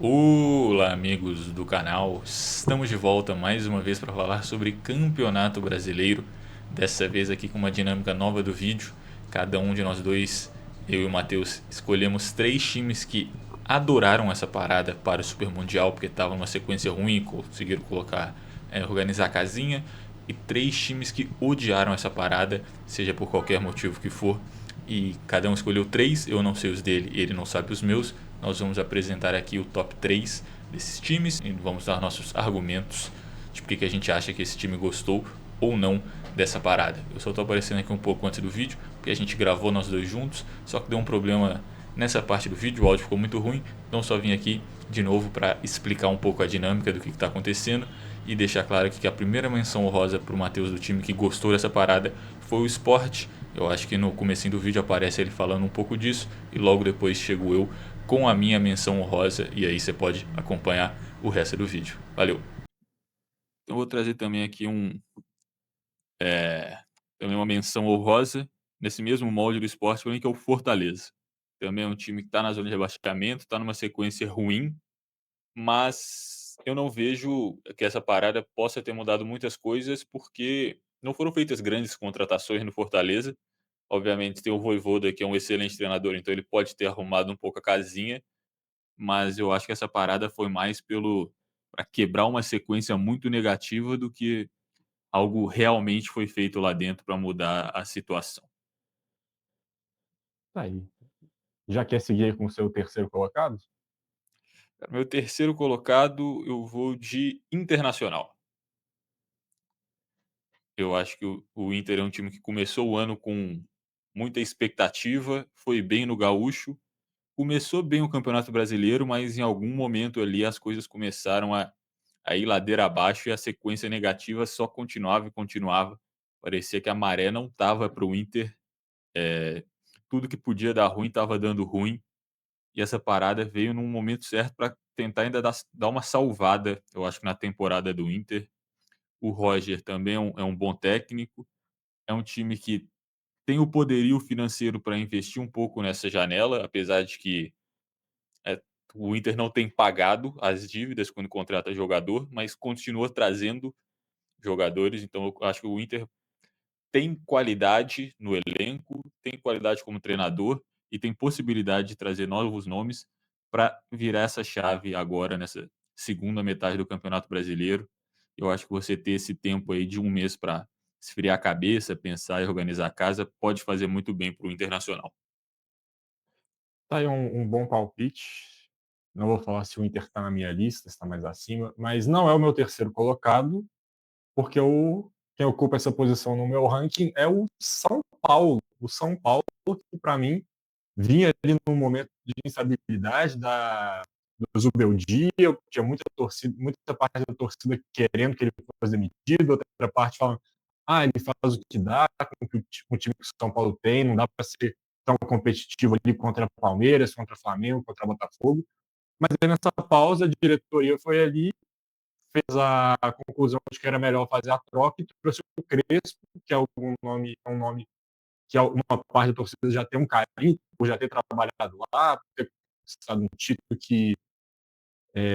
Olá, amigos do canal. Estamos de volta mais uma vez para falar sobre Campeonato Brasileiro. Dessa vez aqui com uma dinâmica nova do vídeo. Cada um de nós dois, eu e o Matheus, escolhemos três times que adoraram essa parada para o Super Mundial porque estavam numa sequência ruim e conseguiram organizar a casinha. E três times que odiaram essa parada, seja por qualquer motivo que for. E cada um escolheu três, eu não sei os dele, ele não sabe os meus. Nós vamos apresentar aqui o top 3 desses times e vamos dar nossos argumentos de porque que a gente acha que esse time gostou ou não dessa parada. Eu só estou aparecendo aqui um pouco antes do vídeo, porque a gente gravou nós dois juntos, só que deu um problema nessa parte do vídeo, o áudio ficou muito ruim, então só vim aqui de novo para explicar um pouco a dinâmica do que está acontecendo e deixar claro aqui que a primeira menção honrosa para o Matheus do time que gostou dessa parada foi o Sport. Eu acho que no comecinho do vídeo aparece ele falando um pouco disso e logo depois chego eu com a minha menção honrosa e aí você pode acompanhar o resto do vídeo. Valeu! Então vou trazer também aqui também uma menção honrosa nesse mesmo molde do esporte para mim que é o Fortaleza. Também é um time que está na zona de rebaixamento, está numa sequência ruim, mas eu não vejo que essa parada possa ter mudado muitas coisas porque não foram feitas grandes contratações no Fortaleza. Obviamente tem o Vojvoda que é um excelente treinador, então ele pode ter arrumado um pouco a casinha, mas eu acho que essa parada foi mais pelo para quebrar uma sequência muito negativa do que algo realmente foi feito lá dentro para mudar a situação. Tá aí. Já quer seguir aí com o seu terceiro colocado? Meu terceiro colocado, eu vou de Internacional. Eu acho que o Inter é um time que começou o ano com muita expectativa, foi bem no Gaúcho, começou bem o Campeonato Brasileiro, mas em algum momento ali as coisas começaram a ir ladeira abaixo e a sequência negativa só continuava e continuava. Parecia que a maré não estava para o Inter, eh, tudo que podia dar ruim estava dando ruim, e essa parada veio num momento certo para tentar ainda dar uma salvada, eu acho que na temporada do Inter. O Roger também é um bom técnico, é um time que tem o poderio financeiro para investir um pouco nessa janela, apesar de que é, o Inter não tem pagado as dívidas quando contrata jogador, mas continua trazendo jogadores, então eu acho que o Inter tem qualidade no elenco, tem qualidade como treinador e tem possibilidade de trazer novos nomes para virar essa chave agora nessa segunda metade do Campeonato Brasileiro. Eu acho que você ter esse tempo aí de um mês para esfriar a cabeça, pensar e organizar a casa pode fazer muito bem para o Internacional. Tá aí um bom palpite. Não vou falar se o Inter está na minha lista, está mais acima, mas não é o meu terceiro colocado, porque quem ocupa essa posição no meu ranking é o São Paulo. O São Paulo, que para mim vinha ali num momento de instabilidade do Zubeldia, tinha muita torcida, muita parte da torcida querendo que ele fosse demitido, outra parte falando, ele faz o que dá com o time que o São Paulo tem, não dá para ser tão competitivo ali contra Palmeiras, contra Flamengo, contra Botafogo. Mas aí nessa pausa, a diretoria foi ali, fez a conclusão de que era melhor fazer a troca e trouxe o Crespo, que é um nome que uma parte da torcida já tem um carinho por já ter trabalhado lá, por ter conquistado um título que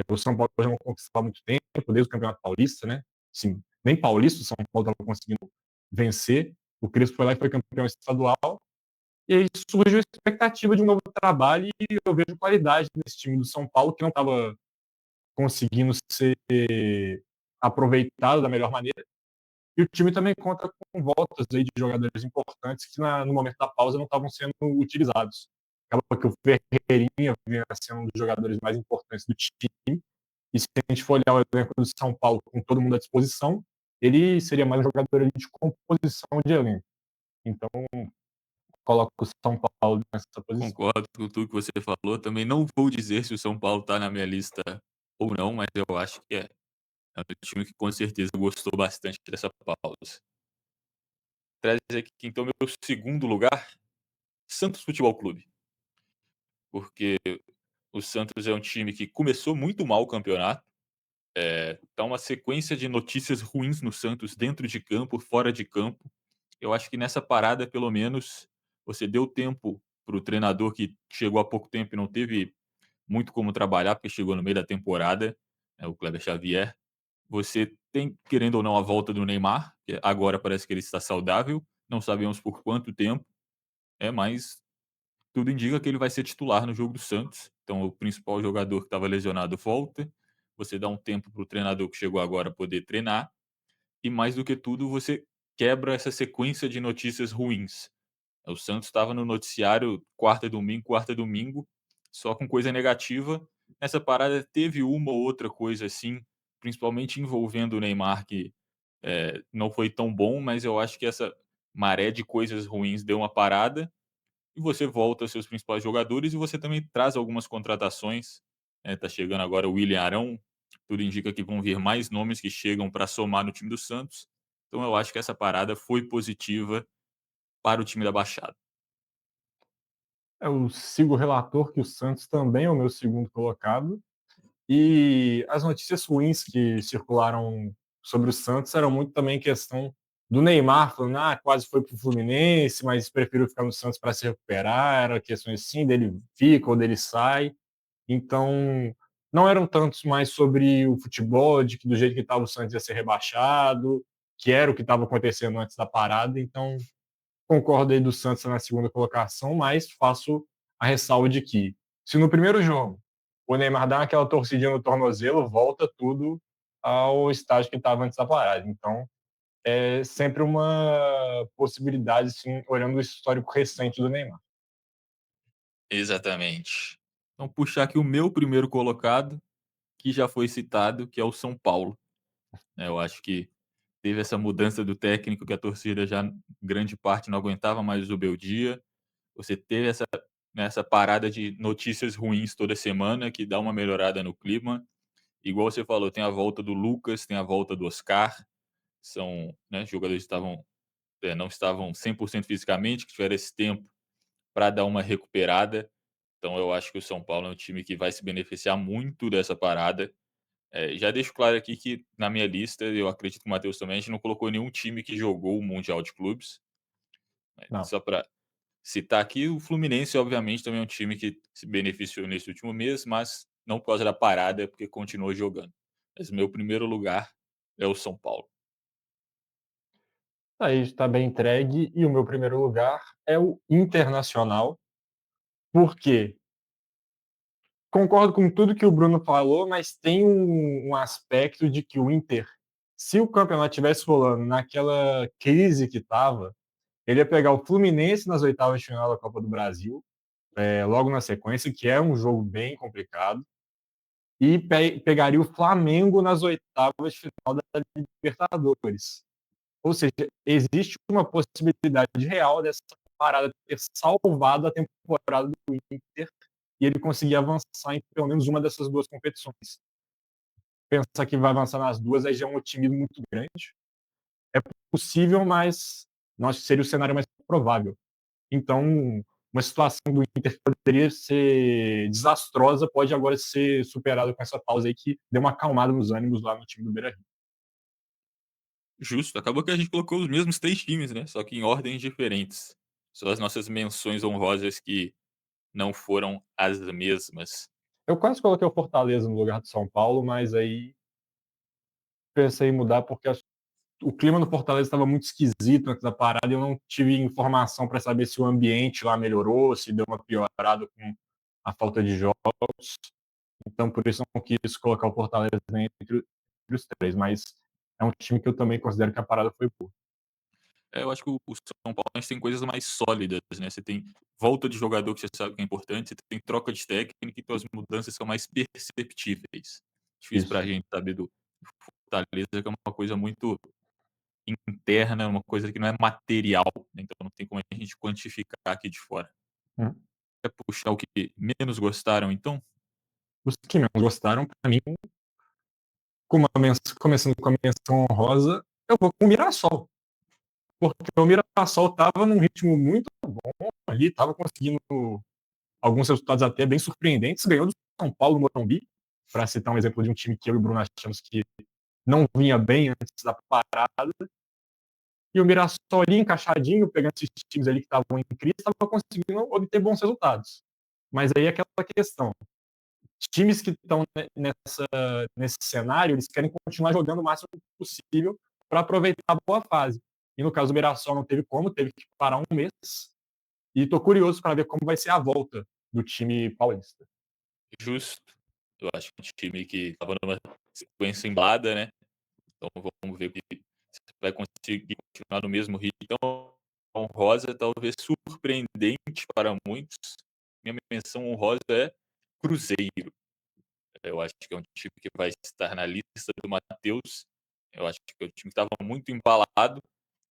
o São Paulo já não conquistava há muito tempo, desde o Campeonato Paulista, né? Assim, nem Paulista o São Paulo estava conseguindo vencer. O Crespo foi lá e foi campeão estadual. E aí surgiu a expectativa de um novo trabalho e eu vejo qualidade nesse time do São Paulo, que não estava conseguindo ser aproveitado da melhor maneira. E o time também conta com voltas aí de jogadores importantes que no momento da pausa não estavam sendo utilizados. Acaba que o Ferreirinha vinha sendo um dos jogadores mais importantes do time. E se a gente for olhar o elenco do São Paulo com todo mundo à disposição, ele seria mais um jogador ali de composição de elenco. Então, coloco o São Paulo nessa posição. Concordo com tudo que você falou. Também não vou dizer se o São Paulo está na minha lista ou não, mas eu acho que é um time que com certeza gostou bastante dessa pausa. Trazer aqui então meu segundo lugar, Santos Futebol Clube, porque o Santos é um time que começou muito mal o campeonato, tá uma sequência de notícias ruins no Santos, dentro de campo, fora de campo. Eu acho que nessa parada, pelo menos, você deu tempo para o treinador que chegou há pouco tempo e não teve muito como trabalhar, porque chegou no meio da temporada, o Kleber Xavier. Você tem, querendo ou não, a volta do Neymar, que agora parece que ele está saudável, não sabemos por quanto tempo, mas tudo indica que ele vai ser titular no jogo do Santos. Então, o principal jogador que estava lesionado volta. Você dá um tempo para o treinador que chegou agora poder treinar. E mais do que tudo, você quebra essa sequência de notícias ruins. O Santos estava no noticiário quarta domingo, só com coisa negativa. Essa parada teve uma ou outra coisa assim, principalmente envolvendo o Neymar, que não foi tão bom, mas eu acho que essa maré de coisas ruins deu uma parada e você volta aos seus principais jogadores e você também traz algumas contratações. Tá chegando agora o William Arão, tudo indica que vão vir mais nomes que chegam para somar no time do Santos. Então eu acho que essa parada foi positiva para o time da Baixada. Eu sigo o relator que o Santos também é o meu segundo colocado. E as notícias ruins que circularam sobre o Santos eram muito também questão do Neymar, falando, quase foi para o Fluminense, mas prefiro ficar no Santos para se recuperar. Era questões assim, dele fica ou dele sai. Então, não eram tantos mais sobre o futebol, de que do jeito que estava o Santos ia ser rebaixado, que era o que estava acontecendo antes da parada. Então, concordo aí do Santos na segunda colocação, mas faço a ressalva de que, se no primeiro jogo o Neymar dá aquela torcidinha no tornozelo, volta tudo ao estágio que estava antes da parada. Então, é sempre uma possibilidade, sim, olhando o histórico recente do Neymar. Exatamente. Então, puxar aqui o meu primeiro colocado, que já foi citado, que é o São Paulo. Eu acho que teve essa mudança do técnico que a torcida já, grande parte, não aguentava mais o Beldia. Você teve essa parada de notícias ruins toda semana, que dá uma melhorada no clima. Igual você falou, tem a volta do Lucas, tem a volta do Oscar. São, jogadores que não estavam 100% fisicamente, que tiveram esse tempo para dar uma recuperada. Então eu acho que o São Paulo é um time que vai se beneficiar muito dessa parada. Já deixo claro aqui que na minha lista, eu acredito que o Matheus também, a gente não colocou nenhum time que jogou o Mundial de Clubes. Não. Só para citar aqui, o Fluminense, obviamente, também é um time que se beneficiou nesse último mês, mas não por causa da parada, é porque continuou jogando. Mas meu primeiro lugar é o São Paulo. Aí está bem entregue. E o meu primeiro lugar é o Internacional, porque concordo com tudo que o Bruno falou, mas tem um aspecto de que o Inter, se o campeonato tivesse rolando naquela crise que estava, ele ia pegar o Fluminense nas oitavas de final da Copa do Brasil, logo na sequência, que é um jogo bem complicado, e pegaria o Flamengo nas oitavas de final da Libertadores. Ou seja, existe uma possibilidade real dessa parada ter salvado a temporada do Inter e ele conseguir avançar em pelo menos uma dessas duas competições. Pensar que vai avançar nas duas aí já é um otimismo muito grande. É possível, mas não acho que seria o cenário mais provável. Então, uma situação do Inter que poderia ser desastrosa pode agora ser superada com essa pausa aí que deu uma acalmada nos ânimos lá no time do Beira-Rio. Justo, acabou que a gente colocou os mesmos 3 times, né, só que em ordens diferentes. Só as nossas menções honrosas que não foram as mesmas. Eu quase coloquei o Fortaleza no lugar do São Paulo, mas aí pensei em mudar porque o clima no Fortaleza estava muito esquisito antes da parada e eu não tive informação para saber se o ambiente lá melhorou, se deu uma piorada com a falta de jogos. Então, por isso, eu não quis colocar o Fortaleza entre os três. Mas é um time que eu também considero que a parada foi boa. Eu acho que o São Paulo a gente tem coisas mais sólidas, né, você tem volta de jogador que você sabe que é importante, você tem troca de técnico, então as mudanças são mais perceptíveis. Difícil pra Isso. gente saber do Fortaleza, que é uma coisa muito interna, uma coisa que não é material, né, então não tem como a gente quantificar aqui de fora. Hum. Quer puxar o que menos gostaram então? Os que menos gostaram, para mim, começando com a menção honrosa, eu vou com o Mirassol. Porque o Mirassol estava num ritmo muito bom ali, estava conseguindo alguns resultados até bem surpreendentes, ganhou do São Paulo no Morumbi, para citar um exemplo de um time que eu e o Bruno achamos que não vinha bem antes da parada, e o Mirassol ali encaixadinho, pegando esses times ali que estavam em crise, estava conseguindo obter bons resultados. Mas aí é aquela questão, times que estão nesse cenário, eles querem continuar jogando o máximo possível para aproveitar a boa fase. E no caso do Mirassol não teve como, teve que parar um mês. E estou curioso para ver como vai ser a volta do time paulista. Justo. Eu acho que é um time que estava numa sequência embalada, né, então vamos ver se vai conseguir continuar no mesmo ritmo. Então, honrosa, talvez surpreendente para muitos, minha menção honrosa é Cruzeiro. Eu acho que é um time que vai estar na lista do Matheus. Eu acho que é um time que estava muito embalado,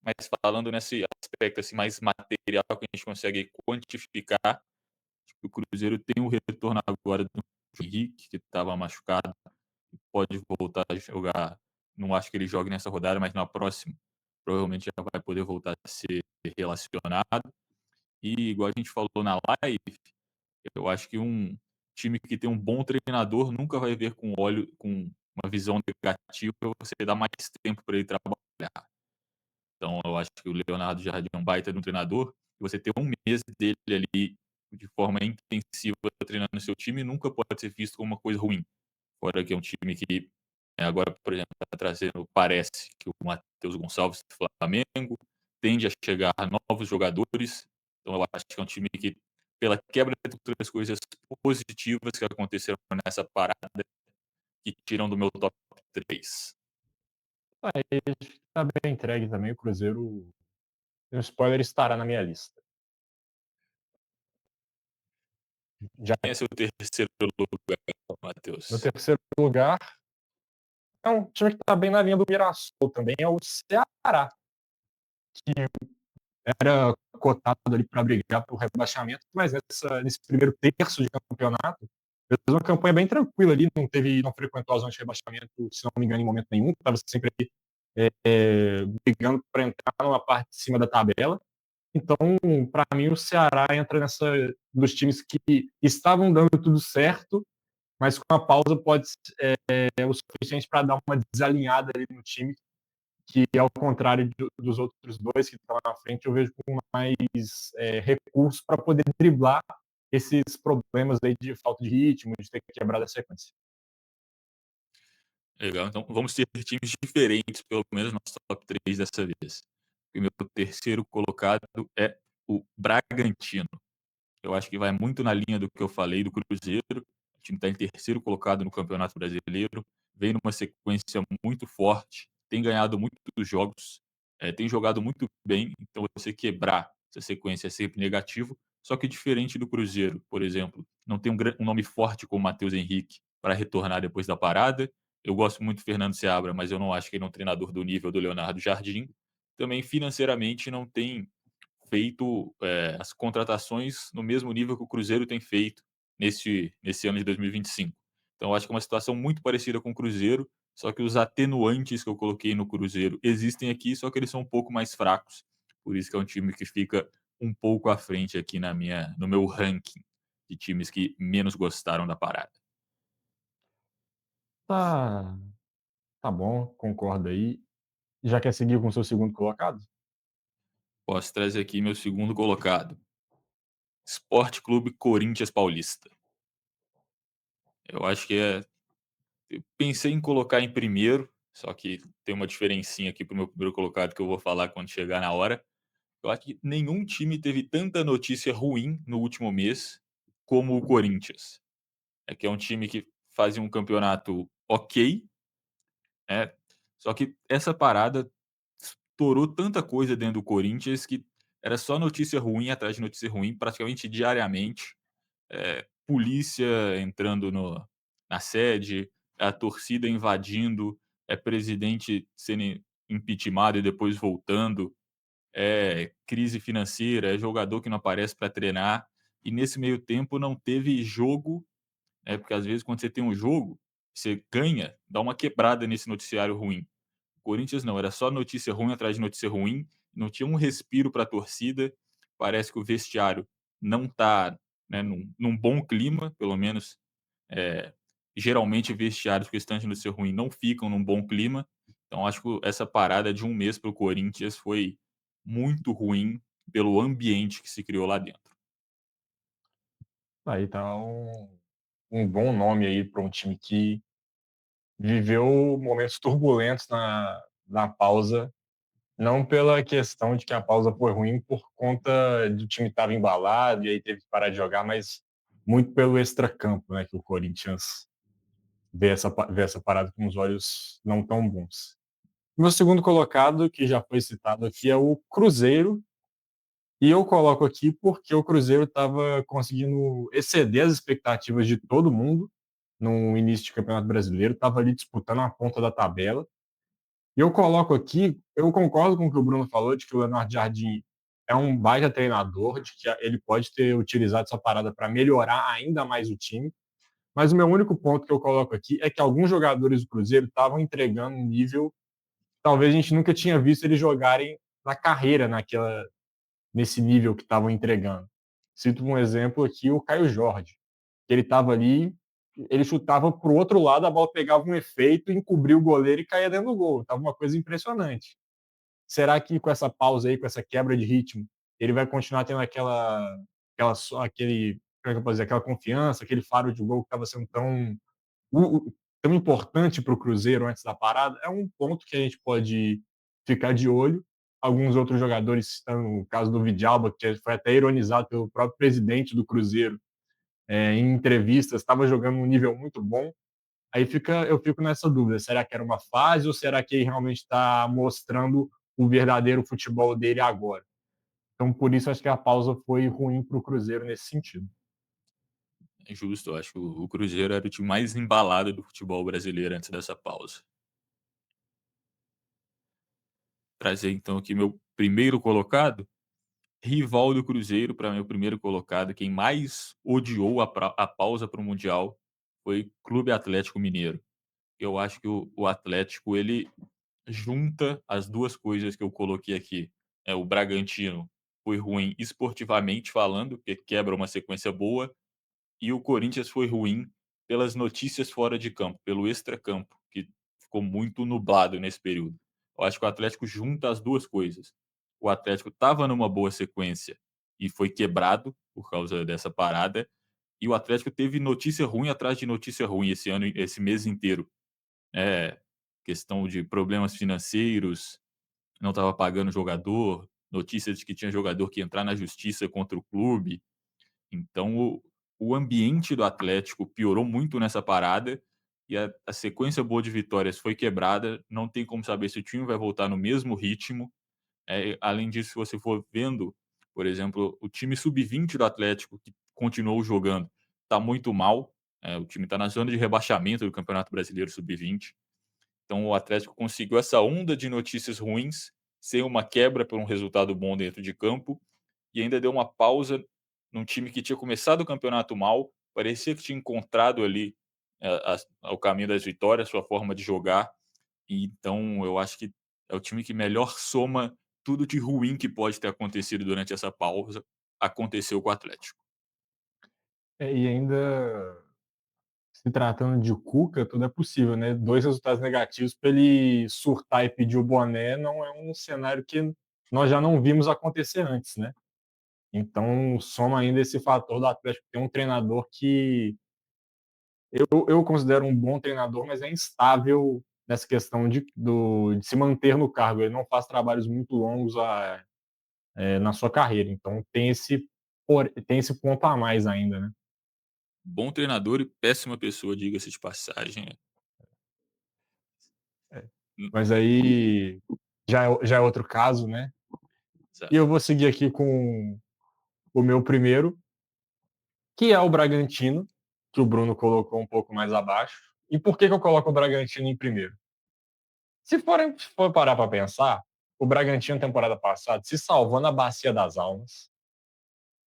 mas falando nesse aspecto, assim, mais material que a gente consegue quantificar, acho que o Cruzeiro tem um retorno agora do Henrique, que estava machucado, pode voltar a jogar. Não acho que ele jogue nessa rodada, mas na próxima provavelmente já vai poder voltar a ser relacionado. E igual a gente falou na live, eu acho que um time que tem um bom treinador nunca vai ver com uma visão negativa, você dá mais tempo para ele trabalhar. Então eu acho que o Leonardo Jardim é um baita de um treinador, e você ter um mês dele ali de forma intensiva treinando o seu time nunca pode ser visto como uma coisa ruim. Fora que é um time que, agora, por exemplo, está trazendo, parece que o Matheus Gonçalves do Flamengo tende a chegar novos jogadores. Então, eu acho que é um time que, pela quebra de outras coisas positivas que aconteceram nessa parada, que tiram do meu top 3. Aí está bem entregue também. O Cruzeiro, um spoiler, estará na minha lista. Já Quem é seu terceiro lugar, no Matheus? terceiro lugar, é um time que está bem na linha do Mirassol também, é o Ceará, que era cotado ali para brigar pelo rebaixamento, mas nesse primeiro terço de campeonato, fez uma campanha bem tranquila ali, não frequentou a zona de rebaixamento, se não me engano, em momento nenhum, estava sempre ali, brigando para entrar numa parte de cima da tabela. Então, para mim, o Ceará entra nessa dos times que estavam dando tudo certo, mas com a pausa pode ser o suficiente para dar uma desalinhada ali no time, que ao contrário dos outros dois que estão na frente, eu vejo com mais recursos para poder driblar esses problemas aí de falta de ritmo, de ter quebrado a sequência. Legal, então vamos ter times diferentes, pelo menos no nosso top 3 dessa vez. O meu terceiro colocado é o Bragantino. Eu acho que vai muito na linha do que eu falei do Cruzeiro. O time está em terceiro colocado no Campeonato Brasileiro, vem numa sequência muito forte, tem ganhado muitos jogos, tem jogado muito bem. Então, você quebrar essa sequência é sempre negativo. Só que diferente do Cruzeiro, por exemplo, não tem um nome forte como o Matheus Henrique para retornar depois da parada. Eu gosto muito do Fernando Seabra, mas eu não acho que ele é um treinador do nível do Leonardo Jardim. Também financeiramente não tem feito as contratações no mesmo nível que o Cruzeiro tem feito nesse ano de 2025. Então, eu acho que é uma situação muito parecida com o Cruzeiro, só que os atenuantes que eu coloquei no Cruzeiro existem aqui, só que eles são um pouco mais fracos. Por isso que é um time que fica um pouco à frente aqui no meu ranking de times que menos gostaram da parada. Tá, tá bom, concordo aí. Já quer seguir com o seu segundo colocado? Posso trazer aqui meu segundo colocado, Sport Clube Corinthians Paulista. Eu acho que eu pensei em colocar em primeiro, só que tem uma diferencinha aqui para o meu primeiro colocado que eu vou falar quando chegar na hora. Eu acho que nenhum time teve tanta notícia ruim no último mês como o Corinthians. É que é um time que fazia um campeonato ok, né? Só que essa parada estourou tanta coisa dentro do Corinthians que era só notícia ruim atrás de notícia ruim, praticamente diariamente. Polícia entrando na sede, a torcida invadindo, presidente sendo impeachmentado e depois voltando, crise financeira, jogador que não aparece para treinar. E nesse meio tempo não teve jogo, porque às vezes quando você tem um jogo, você ganha, dá uma quebrada nesse noticiário ruim. O Corinthians não, era só notícia ruim atrás de notícia ruim, não tinha um respiro para a torcida. Parece que o vestiário não está, né, num bom clima, pelo menos. É, geralmente vestiários que estão de notícia ruim não ficam num bom clima. Então acho que essa parada de um mês para o Corinthians foi muito ruim pelo ambiente que se criou lá dentro. Aí tá um bom nome aí para um time que viveu momentos turbulentos na pausa, não pela questão de que a pausa foi ruim por conta do time estava embalado e aí teve que parar de jogar, mas muito pelo extracampo, né, que o Corinthians vê essa parada com os olhos não tão bons. Meu segundo colocado, que já foi citado aqui, é o Cruzeiro, e eu coloco aqui porque o Cruzeiro estava conseguindo exceder as expectativas de todo mundo no início de Campeonato Brasileiro, estava ali disputando a ponta da tabela. E eu coloco aqui, eu concordo com o que o Bruno falou, de que o Leonardo Jardim é um baita treinador, de que ele pode ter utilizado essa parada para melhorar ainda mais o time. Mas o meu único ponto que eu coloco aqui é que alguns jogadores do Cruzeiro estavam entregando um nível, talvez a gente nunca tinha visto eles jogarem na carreira nesse nível que estavam entregando. Cito um exemplo aqui, o Caio Jorge, que ele estava ali, ele chutava para o outro lado, a bola pegava um efeito, encobria o goleiro e caía dentro do gol. Estava uma coisa impressionante. Será que com essa pausa aí, com essa quebra de ritmo, ele vai continuar tendo aquele, como é que eu posso dizer, aquela confiança, aquele faro de gol que estava sendo tão importante para o Cruzeiro antes da parada? É um ponto que a gente pode ficar de olho. Alguns outros jogadores, no caso do Vidalba, que foi até ironizado pelo próprio presidente do Cruzeiro, em entrevistas, estava jogando um nível muito bom. Aí eu fico nessa dúvida: será que era uma fase ou será que ele realmente está mostrando o verdadeiro futebol dele agora? Então, por isso, acho que a pausa foi ruim para o Cruzeiro nesse sentido. É justo, eu acho que o Cruzeiro era o time mais embalado do futebol brasileiro antes dessa pausa. Trazer então aqui meu primeiro colocado, rival do Cruzeiro para meu primeiro colocado, quem mais odiou a pausa para o Mundial foi Clube Atlético Mineiro. Eu acho que o Atlético ele junta as 2 coisas que eu coloquei aqui. É o Bragantino foi ruim esportivamente falando, porque quebra uma sequência boa, e o Corinthians foi ruim pelas notícias fora de campo, pelo extracampo, que ficou muito nublado nesse período. Eu acho que o Atlético junta as 2 coisas. O Atlético estava numa boa sequência e foi quebrado por causa dessa parada, e o Atlético teve notícia ruim atrás de notícia ruim esse ano, esse mês inteiro. É, questão de problemas financeiros, não estava pagando jogador, notícias de que tinha jogador que ia entrar na justiça contra o clube. Então o ambiente do Atlético piorou muito nessa parada e a sequência boa de vitórias foi quebrada. Não tem como saber se o time vai voltar no mesmo ritmo. Além disso, se você for vendo, por exemplo, o time sub-20 do Atlético, que continuou jogando, está muito mal. O time está na zona de rebaixamento do Campeonato Brasileiro sub-20. Então o Atlético conseguiu essa onda de notícias ruins, sem uma quebra por um resultado bom dentro de campo, e ainda deu uma pausa num time que tinha começado o campeonato mal, parecia que tinha encontrado ali o caminho das vitórias, sua forma de jogar. E então eu acho que é o time que melhor soma tudo de ruim que pode ter acontecido durante essa pausa, aconteceu com o Atlético. E ainda se tratando de Cuca, tudo é possível, né? 2 resultados negativos para ele surtar e pedir o boné não é um cenário que nós já não vimos acontecer antes, né? Então, soma ainda esse fator do Atlético ter um treinador que eu considero um bom treinador, mas é instável nessa questão de se manter no cargo. Ele não faz trabalhos muito longos na sua carreira. Então, tem esse ponto a mais ainda, né? Bom treinador e péssima pessoa, diga-se de passagem. É. Hum, Mas aí já é outro caso, né? E exato. eu vou seguir aqui com o meu primeiro, que é o Bragantino, que o Bruno colocou um pouco mais abaixo. E por que eu coloco o Bragantino em primeiro? Se for parar para pensar, o Bragantino, temporada passada, se salvou na Bacia das Almas,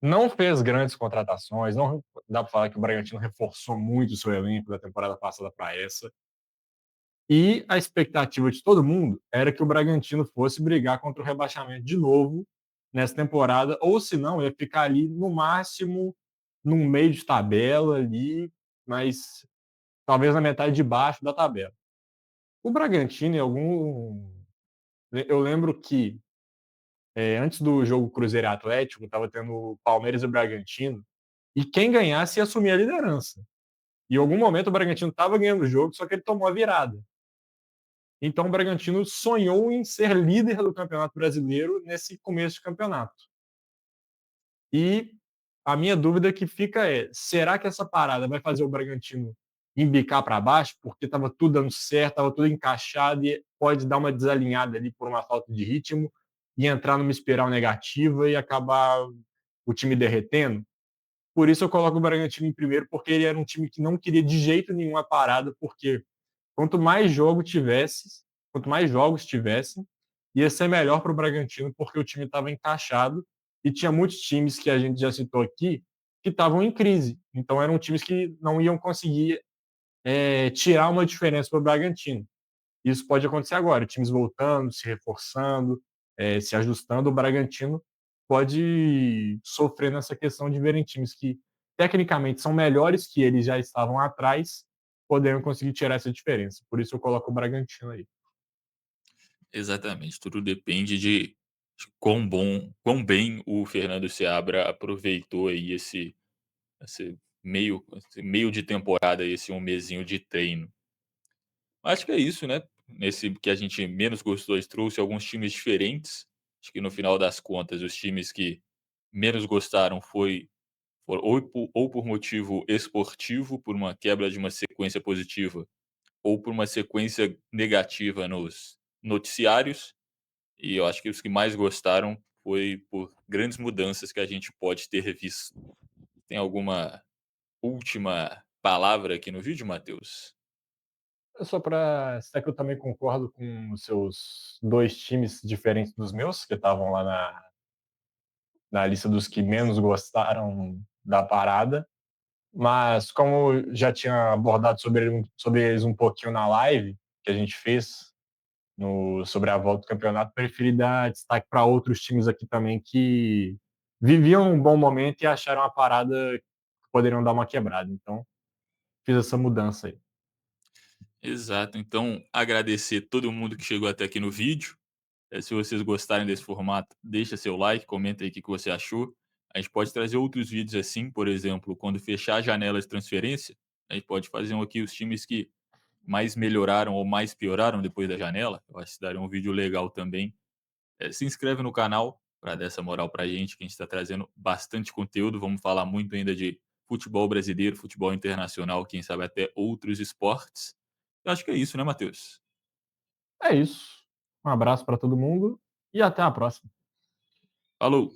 não fez grandes contratações, não dá para falar que o Bragantino reforçou muito o seu elenco da temporada passada para essa. E a expectativa de todo mundo era que o Bragantino fosse brigar contra o rebaixamento de novo nessa temporada, ou se não, ia ficar ali no máximo no meio de tabela ali, mas talvez na metade de baixo da tabela. O Bragantino, eu lembro que antes do jogo Cruzeiro e Atlético, estava tendo Palmeiras e Bragantino, e quem ganhasse ia assumir a liderança. E em algum momento o Bragantino estava ganhando o jogo, só que ele tomou a virada. Então o Bragantino sonhou em ser líder do Campeonato Brasileiro nesse começo de campeonato. E a minha dúvida que fica é: será que essa parada vai fazer o Bragantino embicar para baixo? Porque estava tudo dando certo, estava tudo encaixado e pode dar uma desalinhada ali por uma falta de ritmo e entrar numa espiral negativa e acabar o time derretendo? Por isso eu coloco o Bragantino em primeiro, porque ele era um time que não queria de jeito nenhum a parada, porque quanto mais jogo tivesse, quanto mais jogos tivessem, ia ser melhor para o Bragantino, porque o time estava encaixado e tinha muitos times que a gente já citou aqui que estavam em crise. Então eram times que não iam conseguir tirar uma diferença para o Bragantino. Isso pode acontecer agora, times voltando, se reforçando, se ajustando. O Bragantino pode sofrer nessa questão de verem times que tecnicamente são melhores que eles já estavam atrás, poderiam conseguir tirar essa diferença. Por isso eu coloco o Bragantino aí. Exatamente, tudo depende de quão bem o Fernando Seabra aproveitou aí esse meio de temporada, esse um mesinho de treino. Acho que é isso, né, nesse que a gente menos gostou, a gente trouxe alguns times diferentes, acho que no final das contas os times que menos gostaram foram ou por motivo esportivo, por uma quebra de uma sequência positiva, ou por uma sequência negativa nos noticiários. E eu acho que os que mais gostaram foi por grandes mudanças que a gente pode ter visto. Tem alguma última palavra aqui no vídeo, Matheus? Só para citar que eu também concordo com os seus dois times diferentes dos meus, que estavam lá na lista dos que menos gostaram da parada. Mas como eu já tinha abordado sobre eles um pouquinho na live que a gente fez sobre a volta do campeonato, preferi dar destaque para outros times aqui também que viviam um bom momento e acharam a parada que poderiam dar uma quebrada. Então, fiz essa mudança aí. Exato. Então, agradecer todo mundo que chegou até aqui no vídeo. Se vocês gostarem desse formato, deixa seu like, comenta aí o que que você achou. A gente pode trazer outros vídeos assim, por exemplo, quando fechar a janela de transferência, a gente pode fazer um aqui os times que mais melhoraram ou mais pioraram depois da janela. Eu acho que daria um vídeo legal também. Se inscreve no canal para dar essa moral para a gente, que a gente está trazendo bastante conteúdo. Vamos falar muito ainda de futebol brasileiro, futebol internacional, quem sabe até outros esportes. Eu acho que é isso, né, Matheus? É isso. Um abraço para todo mundo e até a próxima. Falou!